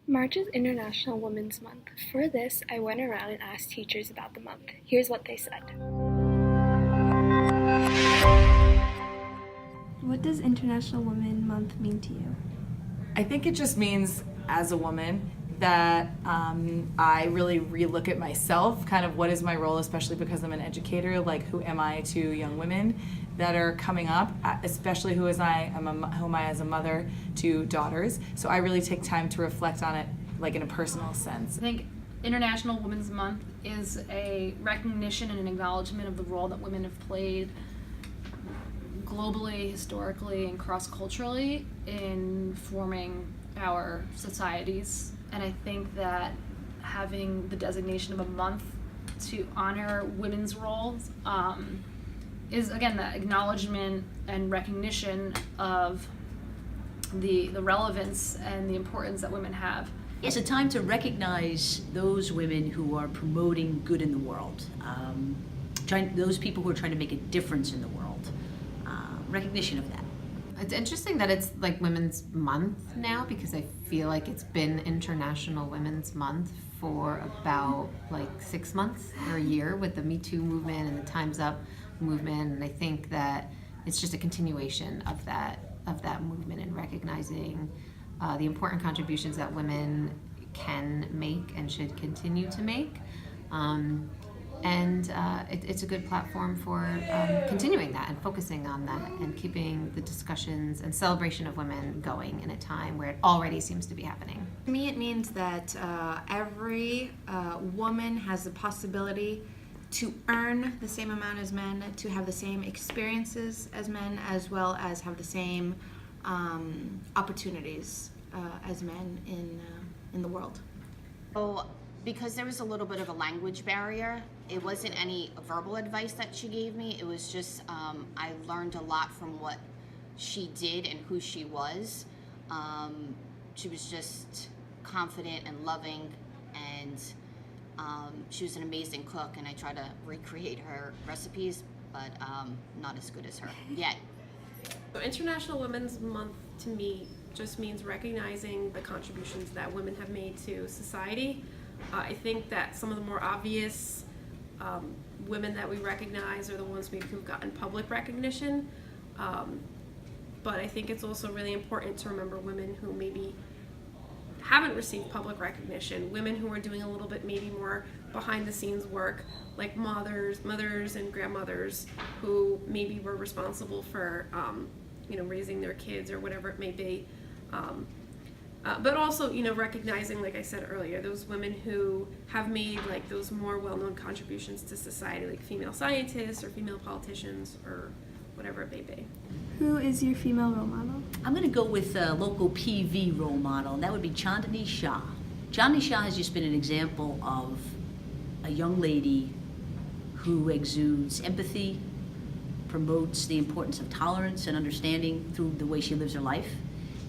March is International Women's Month. For this, I went around and asked teachers about the month. Here's what they said. What does International Women's Month mean to you? I think it just means, as a woman, that I really relook at myself, kind of what is my role, especially because I'm an educator, like who am I to young women that are coming up, especially who am I as a mother to daughters. So I really take time to reflect on it, like in a personal sense. I think International Women's Month is a recognition and an acknowledgement of the role that women have played globally, historically, and cross-culturally in forming our societies. And I think that having the designation of a month to honor women's roles is, again, that acknowledgement and recognition of the relevance and the importance that women have. It's a time to recognize those women who are promoting good in the world, those people who are trying to make a difference in the world. Recognition of that. It's interesting that it's like Women's Month now, because I feel like it's been International Women's Month for about like 6 months or a year with the Me Too movement and the Time's Up movement, and I think that it's just a continuation of that movement and recognizing the important contributions that women can make and should continue to make. It's a good platform for continuing that and focusing on that and keeping the discussions and celebration of women going in a time where it already seems to be happening. To me, it means that every woman has the possibility to earn the same amount as men, to have the same experiences as men, as well as have the same opportunities as men in the world. So, because there was a little bit of a language barrier, it wasn't any verbal advice that she gave me. It was just, I learned a lot from what she did and who she was. She was just confident and loving, and she was an amazing cook, and I try to recreate her recipes, but not as good as her yet. So International Women's Month to me just means recognizing the contributions that women have made to society. I think that some of the more obvious women that we recognize are the ones maybe who've gotten public recognition, but I think it's also really important to remember women who maybe haven't received public recognition, women who are doing a little bit maybe more behind the scenes work, like mothers and grandmothers who maybe were responsible for raising their kids or whatever it may be. But also, recognizing, like I said earlier, those women who have made like those more well-known contributions to society, like female scientists or female politicians or whatever it may be. Who is your female role model? I'm going to go with a local PV role model, and that would be Chandni Shah. Chandni Shah has just been an example of a young lady who exudes empathy, promotes the importance of tolerance and understanding through the way she lives her life.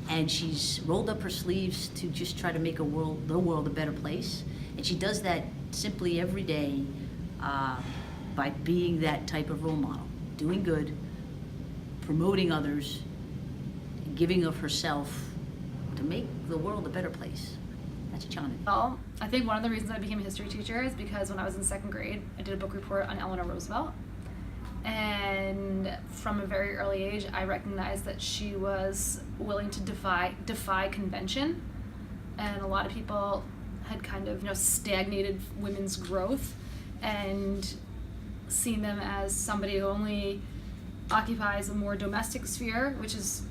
And she's rolled up her sleeves to just try to make the world a better place. And she does that simply every day by being that type of role model, doing good, promoting others, giving of herself to make the world a better place. That's Chandni. Well, I think one of the reasons I became a history teacher is because when I was in second grade, I did a book report on Eleanor Roosevelt. And from a very early age, I recognized that she was willing to defy convention, and a lot of people had kind of stagnated women's growth and seen them as somebody who only occupies a more domestic sphere, which is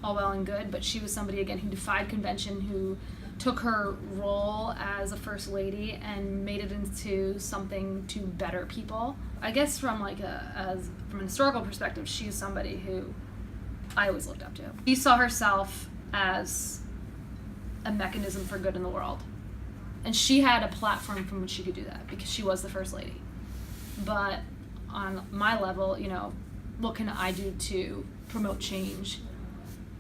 all well and good, but she was somebody again who defied convention, who took her role as a first lady and made it into something to better people. I guess from from an historical perspective, she's somebody who I always looked up to. She saw herself as a mechanism for good in the world, and she had a platform from which she could do that because she was the first lady. But on my level, what can I do to promote change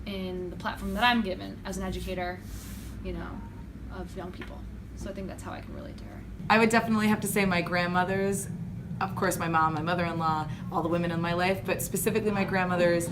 in the platform that I'm given as an educator, of young people? So I think that's how I can relate to her. I would definitely have to say my grandmothers, of course my mom, my mother-in-law, all the women in my life, but specifically my grandmothers,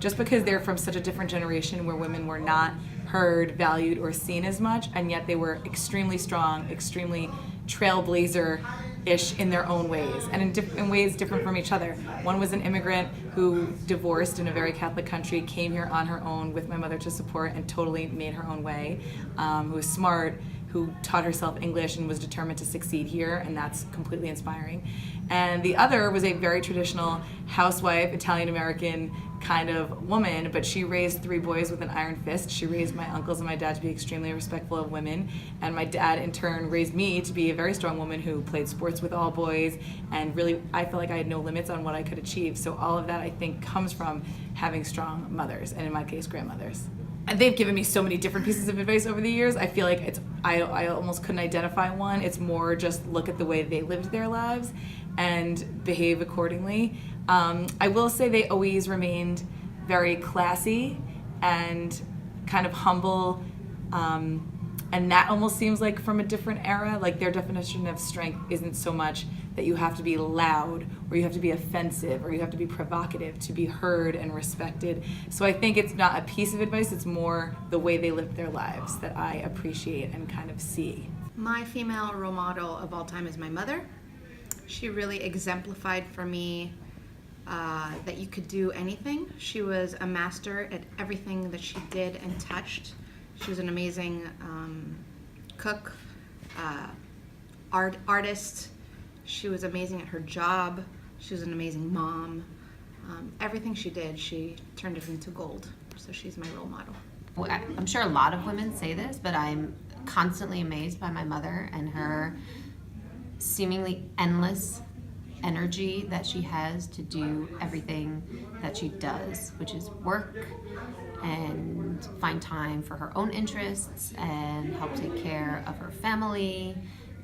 just because they're from such a different generation where women were not heard, valued, or seen as much, and yet they were extremely strong, extremely trailblazer-ish in their own ways, and in ways different from each other. One was an immigrant who divorced in a very Catholic country, came here on her own with my mother to support, and totally made her own way, who was smart, who taught herself English and was determined to succeed here, and that's completely inspiring. And the other was a very traditional housewife, Italian-American kind of woman, but she raised 3 boys with an iron fist. She raised my uncles and my dad to be extremely respectful of women, and my dad in turn raised me to be a very strong woman who played sports with all boys, and really I felt like I had no limits on what I could achieve. So all of that I think comes from having strong mothers, and in my case, grandmothers. And they've given me so many different pieces of advice over the years. I feel like I almost couldn't identify one. It's more just look at the way they lived their lives and behave accordingly. I will say they always remained very classy and kind of humble, and that almost seems like from a different era. Like their definition of strength isn't so much that you have to be loud or you have to be offensive or you have to be provocative to be heard and respected. So I think it's not a piece of advice, it's more the way they lived their lives that I appreciate and kind of see. My female role model of all time is my mother. She really exemplified for me that you could do anything. She was a master at everything that she did and touched. She was an amazing cook, artist. She was amazing at her job. She was an amazing mom. Everything she did, she turned it into gold. So she's my role model. Well, I'm sure a lot of women say this, but I'm constantly amazed by my mother and her seemingly endless energy that she has to do everything that she does, which is work and find time for her own interests and help take care of her family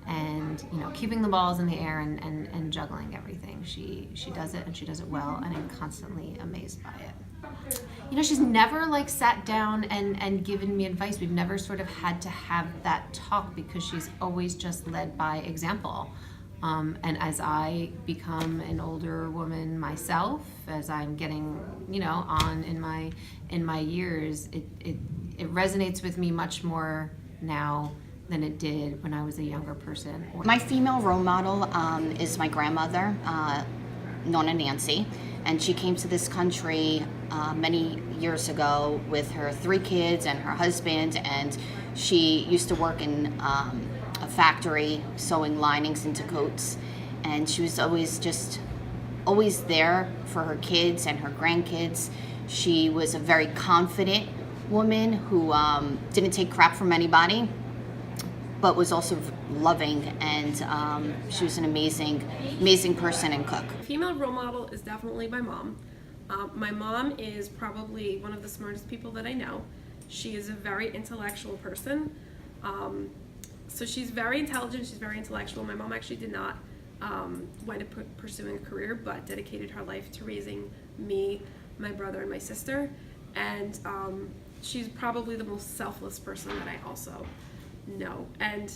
and, you know, keeping the balls in the air and juggling everything. She does it, and she does it well, and I'm constantly amazed by it. You know, she's never like sat down and given me advice. We've never sort of had to have that talk because she's always just led by example. And as I become an older woman myself, as I'm getting, you know, on in my years, it resonates with me much more now than it did when I was a younger person. My female role model is my grandmother, Nonna Nancy, and she came to this country many years ago with her 3 kids and her husband, and she used to work in a factory sewing linings into coats, and she was always there for her kids and her grandkids. She was a very confident woman who didn't take crap from anybody, but was also loving, and she was an amazing person and cook. Female role model is definitely my mom. My mom is probably one of the smartest people that I know. She is a very intellectual person. So she's very intelligent, she's very intellectual. My mom actually did not wind up pursuing a career, but dedicated her life to raising me, my brother, and my sister. And she's probably the most selfless person that I also know. And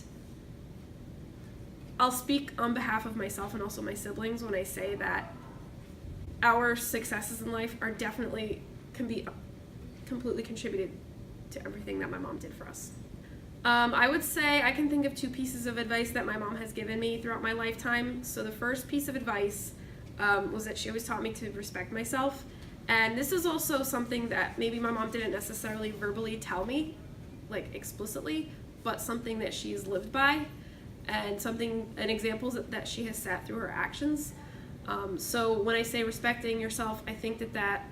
I'll speak on behalf of myself and also my siblings when I say that our successes in life are definitely can be completely contributed to everything that my mom did for us. I would say I can think of 2 pieces of advice that my mom has given me throughout my lifetime. So the first piece of advice was that she always taught me to respect myself. And this is also something that maybe my mom didn't necessarily verbally tell me, like explicitly, but something that she's lived by, and an example that she has set through her actions. So when I say respecting yourself, I think that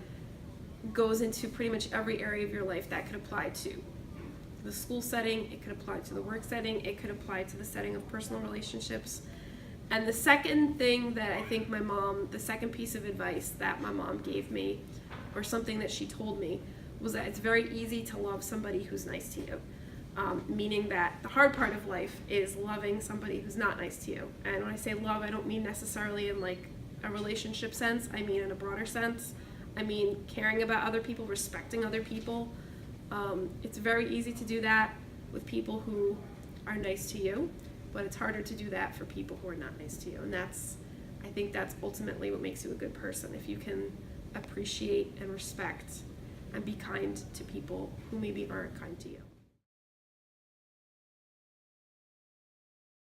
goes into pretty much every area of your life that could apply to the school setting, it could apply to the work setting, it could apply to the setting of personal relationships. And the second thing that I think the second piece of advice that my mom gave me, or something that she told me, was that it's very easy to love somebody who's nice to you. Meaning that the hard part of life is loving somebody who's not nice to you. And when I say love, I don't mean necessarily in like a relationship sense, I mean in a broader sense. I mean caring about other people, respecting other people. It's very easy to do that with people who are nice to you, but it's harder to do that for people who are not nice to you. And I think that's ultimately what makes you a good person, if you can appreciate and respect and be kind to people who maybe aren't kind to you.